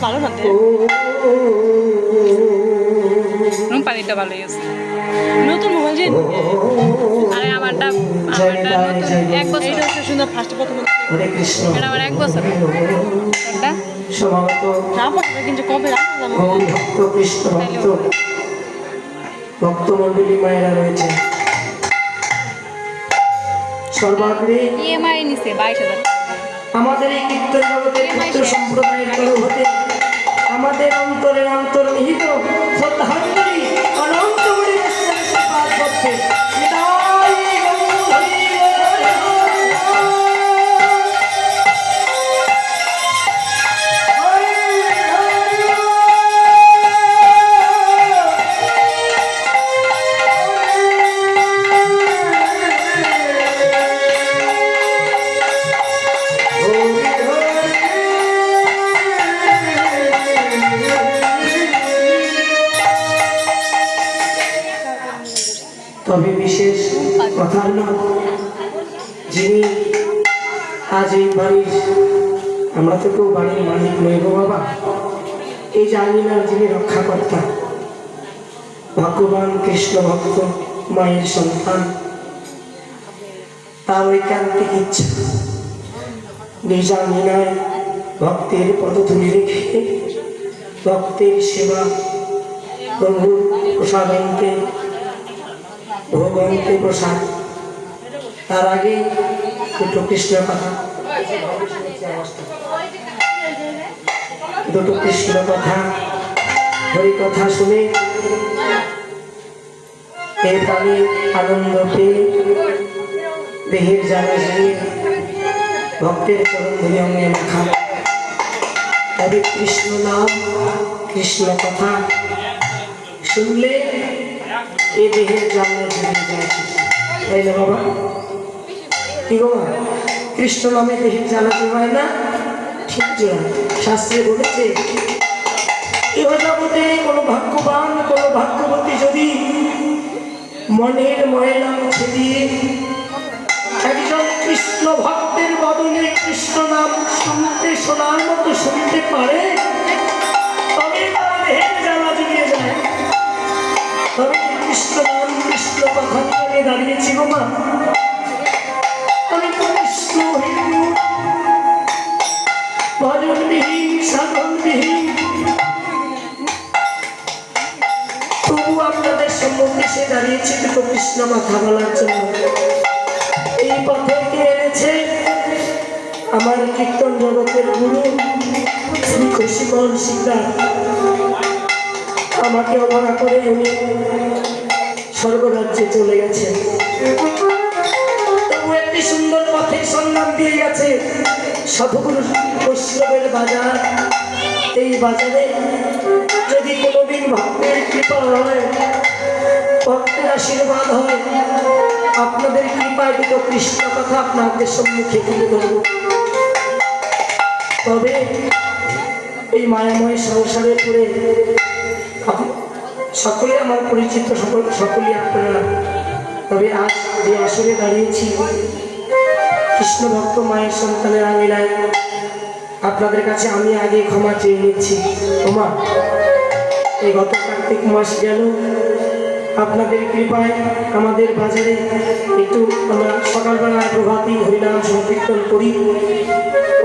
ভালো না পানিটা ভালোই আছে নতুন মোবাইল যে আরে আমারটা নতুন 1 বছর এটা হচ্ছে সুন্দর ফার্স্ট প্রথম এটা আমার 1 বছর এটা সমাগত না পারবে কিন্তু কবে রাখলাম ভক্ত কৃষ্ণ ভক্ত ভক্তমণ্ডলী মায়েরা রয়েছে সর্বাগ্রে ইএমআই নিছে 22,000 আমাদের এই কীর্তন জগতের ক্ষেত্র সম্প্রদায়ের তরফ হতে আমাদের অন্তরের অন্তর্নিহিত শ্রদ্ধাঞ্জলি অনন্ত গুণী বৈষ্ণবের পাদ পদ্মে নিতাই গৌর হরি তবে বিশেষ কথা হলো যিনি আজ এই বাড়ির আমরা তো কেউ বাড়ির মালিক নই গো বাবা এই জানিনার যিনি রক্ষাকর্তা ভগবান কৃষ্ণ ভক্ত মায়ের সন্তান তার ঐকান্তিক ইচ্ছা নিজ আঙিনায় ভক্তের পদধূলি রেখে ভক্তের সেবা প্রভুর প্রসাদকে ভগবন্তে প্রসাদ তার আগে দুটো কৃষ্ণের কথা দুটো কৃষ্ণ কথা হরি কথা শুনে এই প্রাণীর আনন্দ পেয়ে দেহের জ্বালা জ্বালিয়ে ভক্তের চরণ ধরে অঙ্গে মাখা তবে কৃষ্ণ নাম কৃষ্ণ কথা শুনলে এই দেহের জ্বালা জ্বলে যায় তাই না বাবা কি বাবা কৃষ্ণ নামে দেহের জ্বালা জমায় না ঠিক জয় শাস্ত্রে বলেছে এ জগতে কোনো ভাগ্যবান কোনো ভাগ্যবতী যদি মনের ময়লা মুছে দিয়ে একজন কৃষ্ণ ভক্তের বদলে কৃষ্ণ নাম শুনতে শোনার মতো শুনতে পারে তবে তার দেহের জ্বালা জুড়িয়ে যায় তবে কৃষ্ণ নাম কৃষ্ণ কথা নিয়ে দাঁড়িয়েছি গো মা আমি তো কৃষ্ণ হিন্দু ভজনবিহীন সাধনবিহীন তবু আপনাদের সম্মুখে সে দাঁড়িয়েছে দুটো কৃষ্ণ কথা বলার জন্য এই পথে কে এনেছে আমার কীর্তন জগতের গুরু শ্রী খুশিমল সিকদার আমাকে অবহেলা করে উনি স্বর্গরাজ্যে চলে গেছেন তবু একটি সুন্দর পথে সন্ধান দিয়ে গেছে সাধুগুরু বৈষ্ণবের বাজার এই বাজারে যদি কোনোদিন ভক্তের কৃপা হয় ভক্তের আশীর্বাদ হয় আপনাদের কৃপায় দুটো কৃষ্ণ কথা আপনাদের সম্মুখে তুলে ধরব তবে এই মায়াময় সংসারে পড়ে সকলে আমার পরিচিত সকলেই আপনারা তবে আজ যে আসরে দাঁড়িয়েছি কৃষ্ণ ভক্ত মায়ের সন্তানের আঙিনায় আপনাদের কাছে আমি আগে ক্ষমা চেয়ে নিচ্ছি ক্ষমা এই গত কার্তিক মাস গেল আপনাদের কৃপায় আমাদের বাজারে একটু আমরা সকালবেলায় প্রভাতী হরিনাম সংকীর্তন করি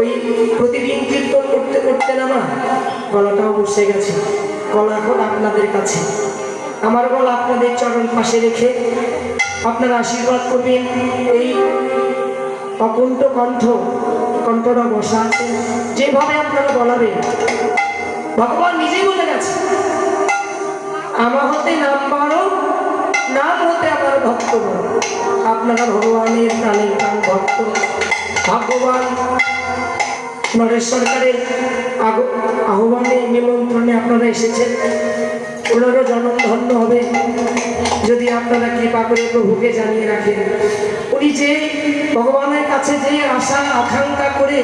ওই প্রতিদিন কীর্তন করতে করতে না গলাটাও বসে গেছে গলা এখন আপনাদের কাছে আমার গলা আপনাদের চরণ পাশে রেখে আপনারা আশীর্বাদ করবেন এই অকুণ্ঠ কণ্ঠটা বসা আছে যেভাবে আপনারা বলাবেন ভগবান নিজেই বলে গেছে আমার হতে নাম বাড়ো নাম হতে আমার ভক্ত বড় আপনারা ভগবানের প্রাণের প্রাণ ভক্ত ভগবান নরেশ সরকারের আহ্বানে নিমন্ত্রণে আপনারা এসেছেন ওনারও জন্ম ধন্য হবে যদি আপনারা কৃপা করে প্রভুকে জানিয়ে রাখেন উনি যে ভগবানের কাছে যে আশা আকাঙ্ক্ষা করে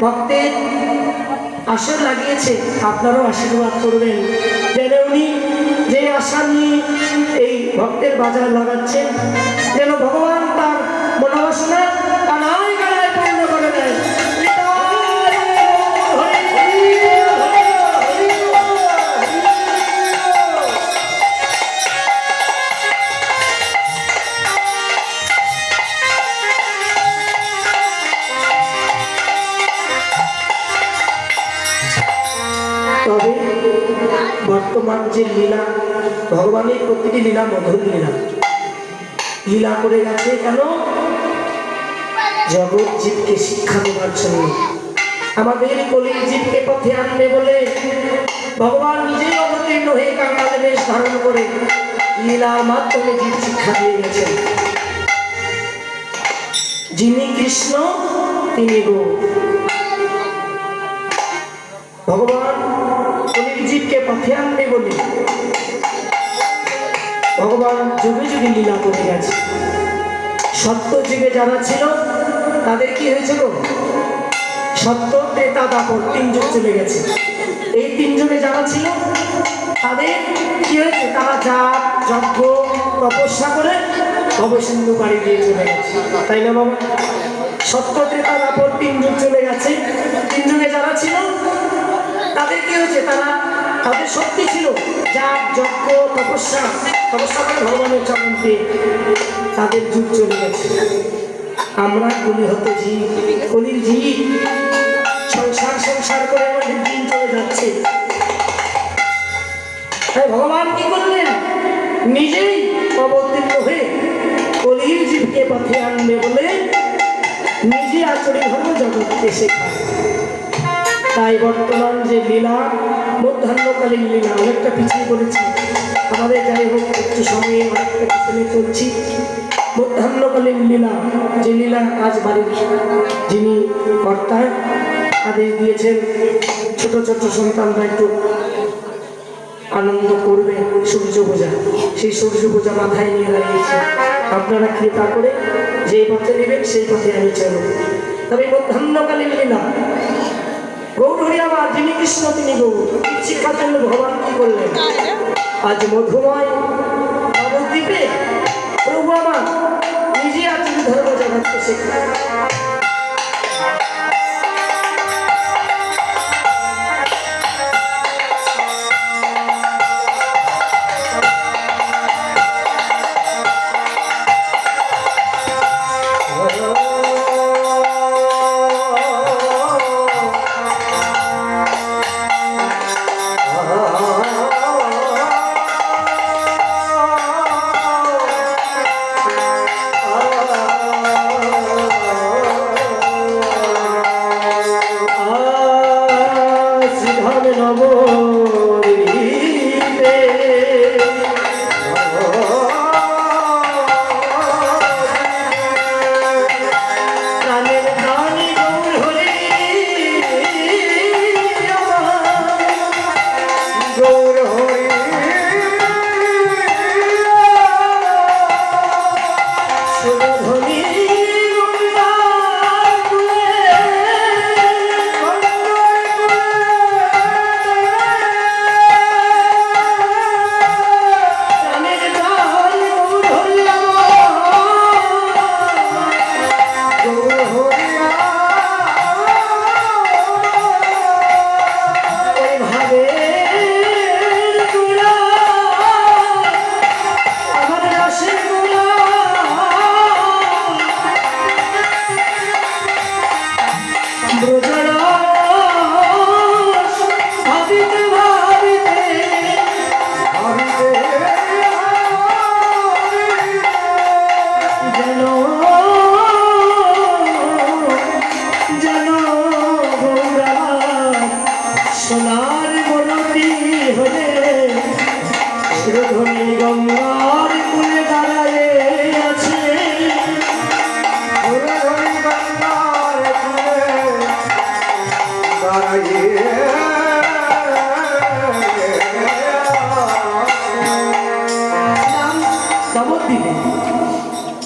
ভক্তের আসর লাগিয়েছে আপনারাও আশীর্বাদ করবেন যেন উনি যে আশা নিয়ে এই ভক্তের বাজার লাগাচ্ছেন যেন ভগবান তার মনোবাসনা কানায় কানায় পূর্ণ করে দেয়। তবে বর্তমান যে লীলা, ভগবানের প্রতিটি লীলা মধুর লীলা, লীলা করে গেছে কেন? জগৎ জীবকে শিক্ষা দেওয়ার জন্য, আমাদের কলির জীবকে পথে আনবে বলে ভগবান নিজেই অবতীর্ণ হয়ে কাঙাল বেশ ধারণ করে লীলার মাধ্যমে জীব শিক্ষা দিয়ে গেছেন। যিনি কৃষ্ণ তিনি গৌর। ভগবান কলির জীবকে পথে আনবে বলে ভগবান যুগে যুগে লীলা করে গেছে। সত্য যুগে যারা ছিল তাদের কি হয়েছিল? সত্য, ত্রেতা, দাপর 3 যুগ চলে গেছে। এই 3 যুগে যারা ছিল তাদের কি হয়েছে? তারা যাগ, যজ্ঞ, তপস্যা করে ভবসিন্ধু পাড়ি দিয়ে চলে গেছে, তাই না বাবা? সত্য, ত্রেতা, দাপর 3 যুগ চলে গেছে। 3 যুগে যারা ছিল তাদের কি হয়েছে? তাদের শক্তি ছিল যাগ, যজ্ঞ, তপস্যা করে ভগবানের চরণ পেয়ে তাদের যুগ চলে গেছে। আমরা কলির জীব সংসার করে আমাদের দিন চলে যাচ্ছে। তাই ভগবান কি করলেন? নিজেই অবতীর্ণ হয়ে কলির জীবকে পথে আনবে বলে নিজে আচরণ ধর্ম জগৎকে শেখায়। তাই বর্তমান যে লীলা, মধ্যাহ্নকালীন লীলা, অনেকটা পিছিয়ে পড়েছি আমাদের, যাই হোক একটু সময়ে অনেকটা পিছনে চলছি। মধ্যাহ্নকালীন লীলা, যে লীলা আজ বাড়ির যিনি কর্তা আদেশ দিয়েছেন ছোট ছোট সন্তানরা একটু আনন্দ করবে সূর্য পূজা, সেই সূর্য পূজা মাথায় নিয়ে দাঁড়িয়েছে। আপনারা কৃপা করে যে পথে নেবেন সেই পথে আমি চলব। তবে মধ্যাহ্নকালীন লীলা, গৌর হরি আমার, যিনি কৃষ্ণ তিনি গৌর। শিক্ষার জন্য ভগবান কি করলেন? আজ মধুময় নবদ্বীপে প্রভু আমার নিজে আজ ধর্ম জগৎকে শেখায়।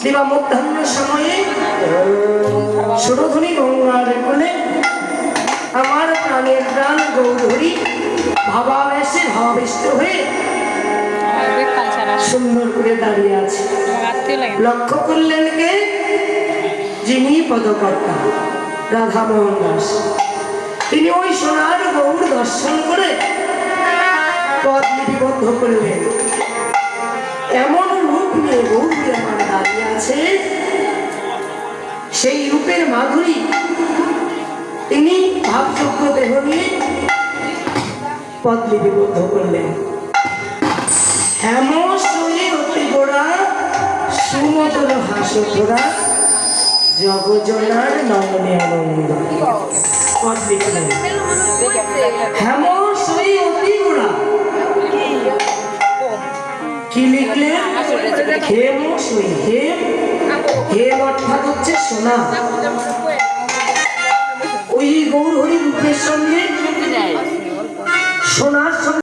দিবা মধ্যাহ্ন সময়ে সুরধনী গঙ্গার কোলে আমার প্রাণের প্রাণ গৌরহরি ভাবাবেশে ভাবাবিষ্ট হয়ে সুন্দর করে দাঁড়িয়ে আছে। লক্ষ্য করলেন কে? যিনি পদকর্তা রাধা মোহন দাস। তিনি ওই সোনার গৌর দর্শন করে পদ লিপিবদ্ধ করলেন। এমন রূপ নিয়ে গৌরী আমার দাঁড়িয়ে আছে, সেই রূপের মাধুরী তিনি ভাবযোগ্য দেহ নিয়ে পদ লিপিবদ্ধ করলেন। হেমশ্রী অতি গোড়া সুমধুর হাসধরা জগজনার নয়নে আনন্দ। পদ লিখলেন হেমশ্রী অতি গোড়া। কি লিখলেন? হেমশ্রী। হেম হেম অর্থাৎ হচ্ছে সোনা। ওই গৌর হরি রূপের সঙ্গে